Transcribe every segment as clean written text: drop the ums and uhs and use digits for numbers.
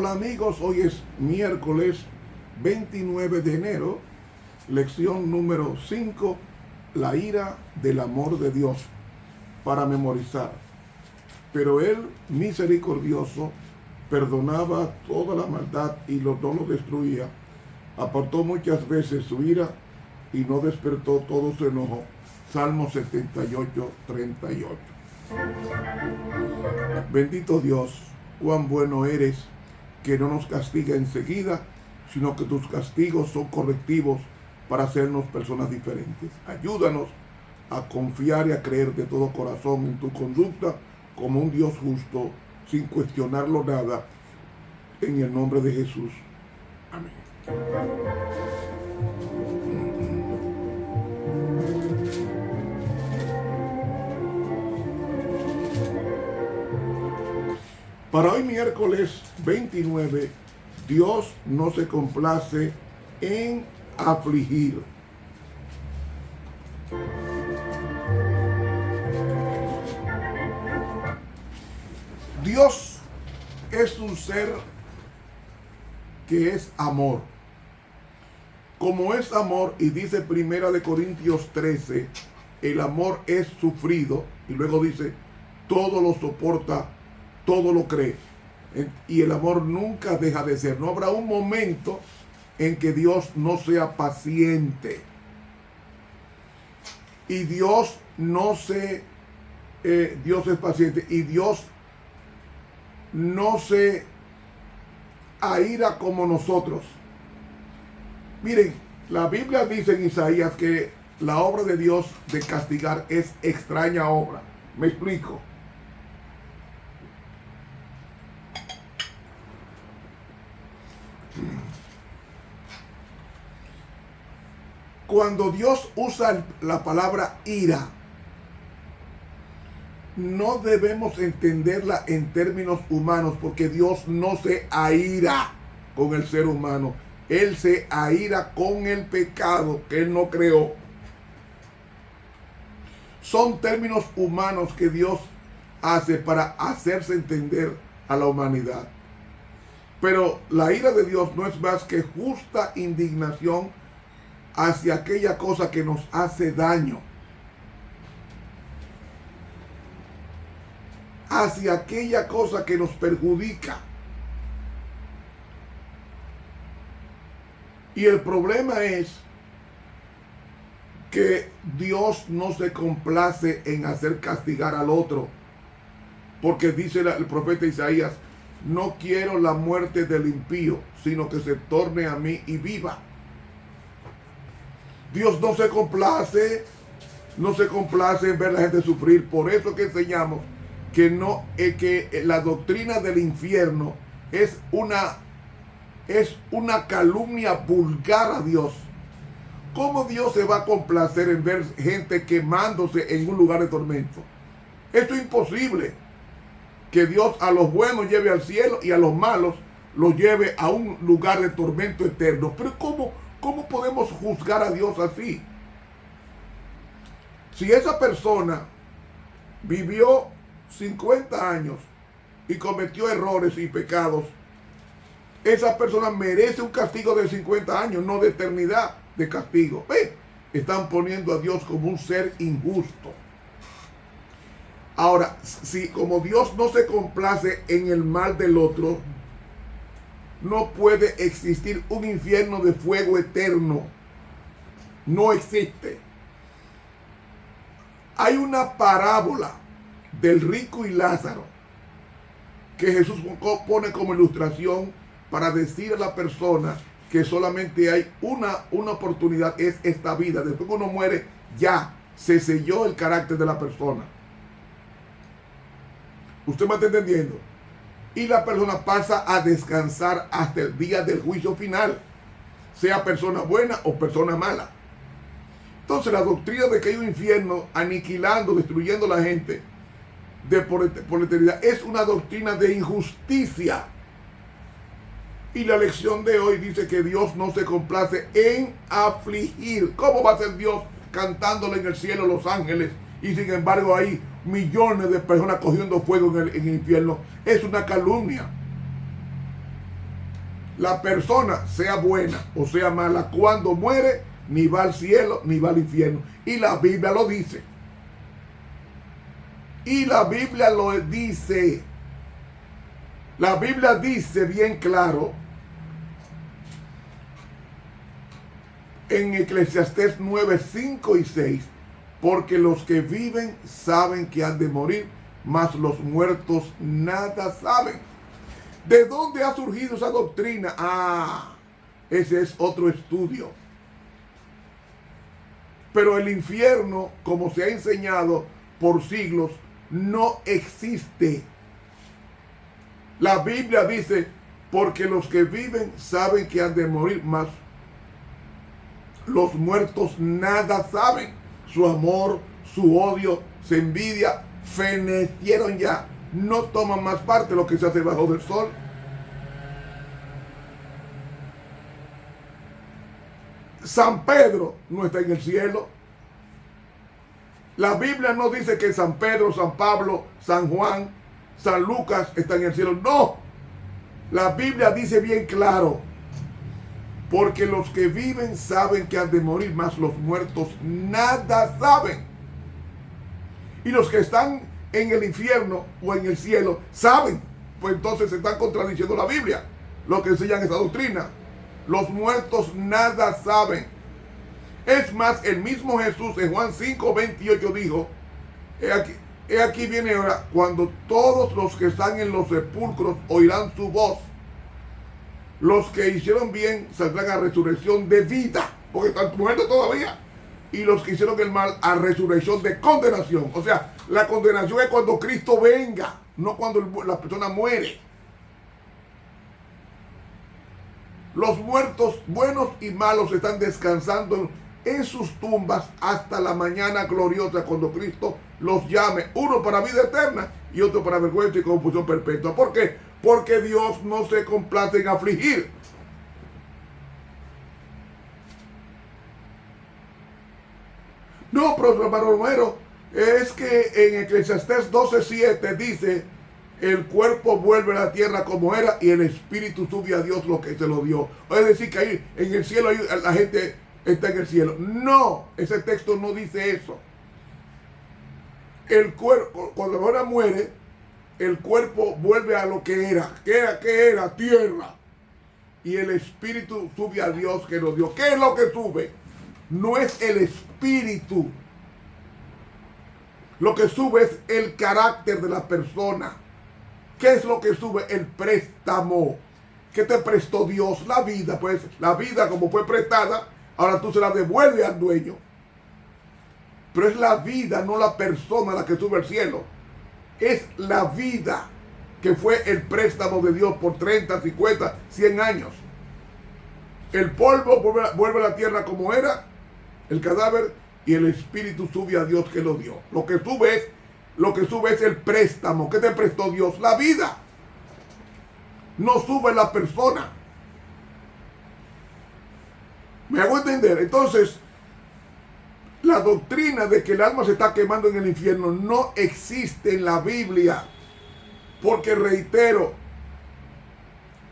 Hola amigos, hoy es miércoles 29 de enero, lección número 5, la ira del amor de Dios, para memorizar. Pero Él, misericordioso, perdonaba toda la maldad y no lo destruía, apartó muchas veces su ira y no despertó todo su enojo. Salmo 78, 38. Bendito Dios, cuán bueno eres, que no nos castiga enseguida, sino que tus castigos son correctivos para hacernos personas diferentes. Ayúdanos a confiar y a creer de todo corazón en tu conducta como un Dios justo, sin cuestionarlo nada, en el nombre de Jesús. Amén. Para hoy miércoles 29, Dios no se complace en afligir. Dios es un ser que es amor. Como es amor, y dice Primera de Corintios 13, el amor es sufrido, y luego dice, todo lo soporta, todo lo cree. Y el amor nunca deja de ser. No habrá un momento en que Dios no sea paciente. Y Dios Dios es paciente. Y Dios no se aira como nosotros. Miren, la Biblia dice en Isaías que la obra de Dios de castigar es extraña obra. Me explico. Cuando Dios usa la palabra ira, no debemos entenderla en términos humanos, porque Dios no se aira con el ser humano. Él se aira con el pecado que Él no creó. Son términos humanos que Dios hace para hacerse entender a la humanidad. Pero la ira de Dios no es más que justa indignación hacia aquella cosa que nos hace daño, hacia aquella cosa que nos perjudica. Y el problema es que Dios no se complace en hacer castigar al otro, porque dice el profeta Isaías, no quiero la muerte del impío, sino que se torne a mí y viva. Dios no se complace en ver a la gente sufrir. Por eso que enseñamos que la doctrina del infierno es una calumnia vulgar a Dios. ¿Cómo Dios se va a complacer en ver gente quemándose en un lugar de tormento? Esto es imposible. Que Dios a los buenos lleve al cielo y a los malos los lleve a un lugar de tormento eterno. Pero ¿cómo podemos juzgar a Dios así? Si esa persona vivió 50 años y cometió errores y pecados, esa persona merece un castigo de 50 años, no de eternidad de castigo. Están poniendo a Dios como un ser injusto. Ahora, si como Dios no se complace en el mal del otro, no puede existir un infierno de fuego eterno. No existe. Hay una parábola del rico y Lázaro que Jesús pone como ilustración para decir a la persona que solamente hay una oportunidad, es esta vida. Después que uno muere, ya se selló el carácter de la persona. ¿Usted me está entendiendo? Y la persona pasa a descansar hasta el día del juicio final, sea persona buena o persona mala. Entonces la doctrina de que hay un infierno aniquilando, destruyendo a la gente por la eternidad es una doctrina de injusticia. Y la lección de hoy dice que Dios no se complace en afligir. ¿Cómo va a ser Dios cantándole en el cielo a los ángeles y sin embargo hay millones de personas cogiendo fuego en el infierno? Es una calumnia. la persona, sea buena o sea mala, cuando muere, ni va al cielo ni va al infierno. Y la Biblia lo dice. Y la Biblia lo dice. La Biblia dice bien claro en Eclesiastés 9, 5 y 6, porque los que viven saben que han de morir, mas los muertos nada saben. ¿De dónde ha surgido esa doctrina? Ese es otro estudio. Pero el infierno, como se ha enseñado por siglos, no existe. La Biblia dice, porque los que viven saben que han de morir, mas los muertos nada saben. Su amor, su odio, su envidia, fenecieron ya. No toman más parte de lo que se hace bajo del sol. San Pedro no está en el cielo. La Biblia no dice que San Pedro, San Pablo, San Juan, San Lucas están en el cielo. No. La Biblia dice bien claro, porque los que viven saben que han de morir, mas los muertos nada saben. Y los que están en el infierno o en el cielo saben. Pues entonces se están contradiciendo la Biblia, lo que enseñan esa doctrina. Los muertos nada saben. Es más, el mismo Jesús en Juan 5, 28 dijo, he aquí viene ahora cuando todos los que están en los sepulcros oirán su voz. Los que hicieron bien saldrán a resurrección de vida, porque están muertos todavía. Y los que hicieron el mal a resurrección de condenación. O sea, la condenación es cuando Cristo venga, no cuando la persona muere. Los muertos buenos y malos están descansando en sus tumbas hasta la mañana gloriosa, cuando Cristo los llame, uno para vida eterna y otro para vergüenza y confusión perpetua. ¿Por qué? Porque Dios no se complace en afligir. No, pero hermano Romero, es que en Eclesiastés 12:7 dice, el cuerpo vuelve a la tierra como era y el espíritu sube a Dios lo que se lo dio. Es decir, que ahí en el cielo la gente está en el cielo. No, ese texto no dice eso. El cuerpo, cuando la persona muere, el cuerpo vuelve a lo que era. ¿Qué era? Tierra. Y el espíritu sube a Dios que lo dio. ¿Qué es lo que sube? No es el espíritu. Lo que sube es el carácter de la persona. ¿Qué es lo que sube? El préstamo. ¿Qué te prestó Dios? La vida. Pues la vida, como fue prestada, ahora tú se la devuelves al dueño. Pero es la vida, no la persona, la que sube al cielo. Es la vida que fue el préstamo de Dios por 30, 50, 100 años. El polvo vuelve a la tierra como era, el cadáver, y el espíritu sube a Dios que lo dio. Lo que sube es el préstamo. ¿Qué te prestó Dios? La vida. No sube la persona. ¿Me hago entender? Entonces, la doctrina de que el alma se está quemando en el infierno no existe en la Biblia. Porque reitero,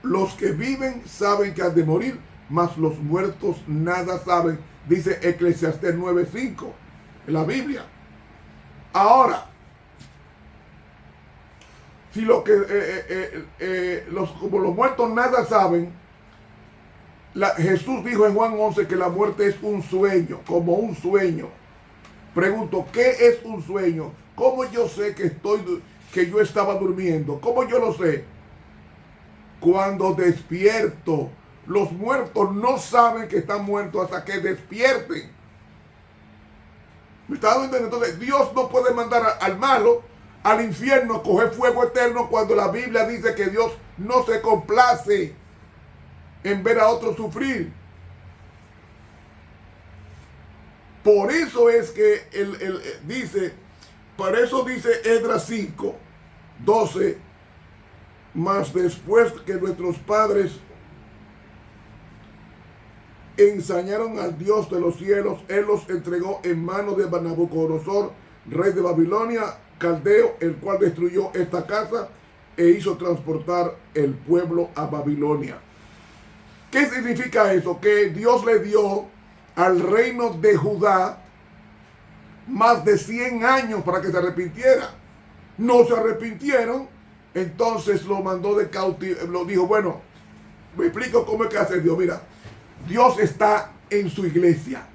los que viven saben que han de morir, mas los muertos nada saben, dice Eclesiastés 9:5 en la Biblia. Ahora, si como los muertos nada saben, Jesús dijo en Juan 11 que la muerte es un sueño, como un sueño. Pregunto, ¿qué es un sueño? ¿Cómo yo sé que yo estaba durmiendo? ¿Cómo yo lo sé? Cuando despierto. Los muertos no saben que están muertos hasta que despierten. ¿Me está dando a entender? Entonces, Dios no puede mandar al malo al infierno a coger fuego eterno cuando la Biblia dice que Dios no se complace en ver a otros sufrir. Por eso es que por eso dice Esdras 5:12, mas después que nuestros padres ensañaron al Dios de los cielos, Él los entregó en manos de Nabucodonosor, rey de Babilonia, caldeo, el cual destruyó esta casa e hizo transportar el pueblo a Babilonia. ¿Qué significa eso? Que Dios le dio al reino de Judá más de 100 años para que se arrepintiera. No se arrepintieron, entonces lo mandó de cautiverio. Lo dijo, bueno, me explico cómo es que hace Dios. Mira, Dios está en su iglesia.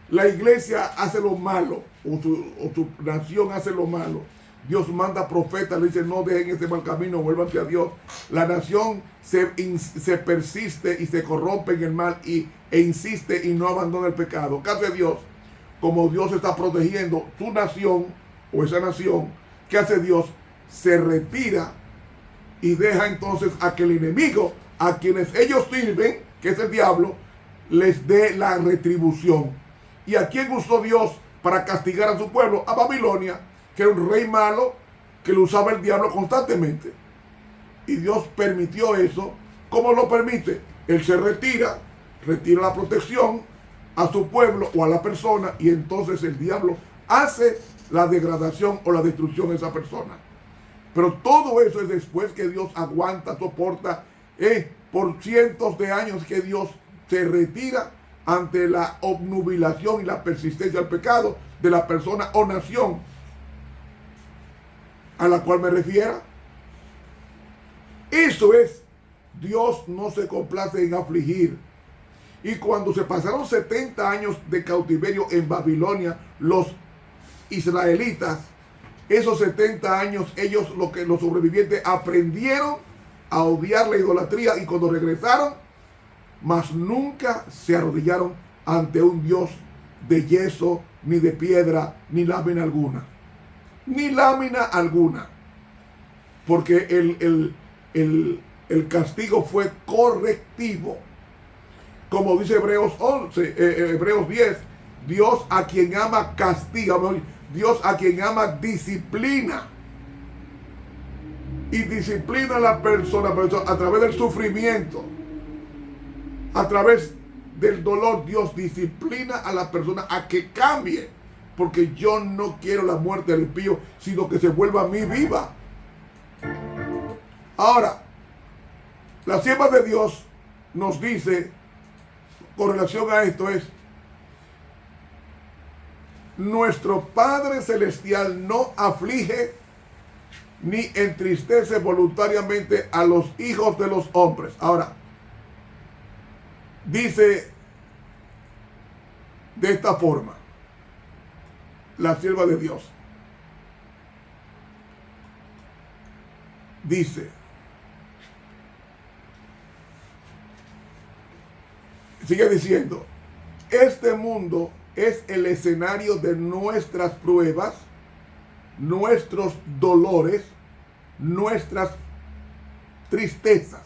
La iglesia hace lo malo, o su nación hace lo malo. Dios manda profetas, le dice, no dejen ese mal camino, vuélvanse a Dios. La nación se persiste y se corrompe en el mal e insiste y no abandona el pecado. Caso de Dios, como Dios está protegiendo su nación o esa nación, ¿qué hace Dios? Se retira y deja entonces a que el enemigo, a quienes ellos sirven, que es el diablo, les dé la retribución. ¿Y a quién usó Dios para castigar a su pueblo? A Babilonia, que era un rey malo que lo usaba el diablo constantemente. Y Dios permitió eso. ¿Cómo lo permite? Él se retira la protección a su pueblo o a la persona, y entonces el diablo hace la degradación o la destrucción de esa persona. Pero todo eso es después que Dios aguanta, soporta, por cientos de años que Dios se retira ante la obnubilación y la persistencia del pecado de la persona o nación a la cual me refiera. Eso es, Dios no se complace en afligir. Y cuando se pasaron 70 años de cautiverio en Babilonia, los israelitas, esos 70 años, los sobrevivientes aprendieron a odiar la idolatría, y cuando regresaron, mas nunca se arrodillaron ante un Dios de yeso, ni de piedra, ni lámina alguna. Ni lámina alguna. Porque el castigo fue correctivo. Como dice Hebreos 10, Dios a quien ama castiga, Dios a quien ama disciplina. Y disciplina a la persona a través del sufrimiento. A través del dolor, Dios disciplina a la persona a que cambie. Porque yo no quiero la muerte del impío, sino que se vuelva a mí viva. Ahora, la sierva de Dios nos dice, con relación a esto, es: nuestro Padre Celestial no aflige ni entristece voluntariamente a los hijos de los hombres. Ahora, dice de esta forma la sierva de Dios. Dice, sigue diciendo, este mundo es el escenario de nuestras pruebas, nuestros dolores, nuestras tristezas.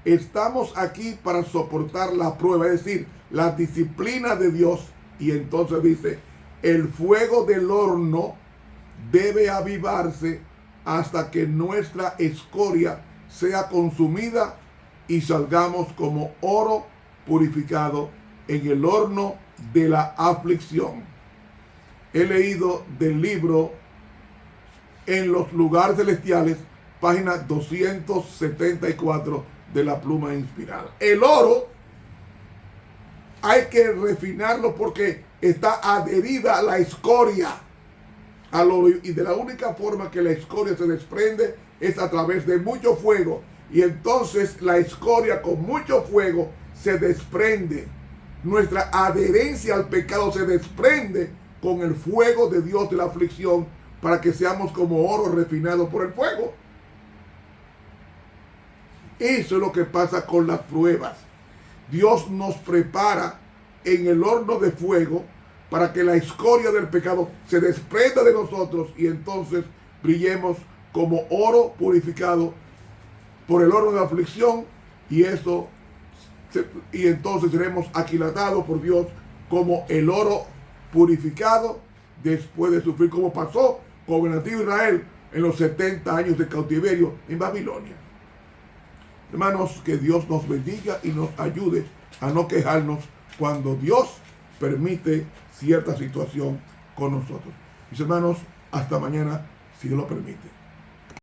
Estamos aquí para soportar la prueba, es decir, la disciplina de Dios. Y entonces dice, el fuego del horno debe avivarse hasta que nuestra escoria sea consumida y salgamos como oro purificado en el horno de la aflicción. He leído del libro En los lugares celestiales, página 274 de la pluma inspirada. El oro hay que refinarlo porque está adherida a la escoria, al oro, y de la única forma que la escoria se desprende es a través de mucho fuego, y entonces la escoria con mucho fuego se desprende. Nuestra adherencia al pecado se desprende con el fuego de Dios de la aflicción, para que seamos como oro refinado por el fuego. Eso es lo que pasa con las pruebas. Dios nos prepara en el horno de fuego para que la escoria del pecado se desprenda de nosotros y entonces brillemos como oro purificado por el horno de aflicción, y entonces seremos aquilatados por Dios como el oro purificado después de sufrir, como pasó con el antiguo Israel en los 70 años de cautiverio en Babilonia. Hermanos, que Dios nos bendiga y nos ayude a no quejarnos cuando Dios permite cierta situación con nosotros. Mis hermanos, hasta mañana, si Dios lo permite.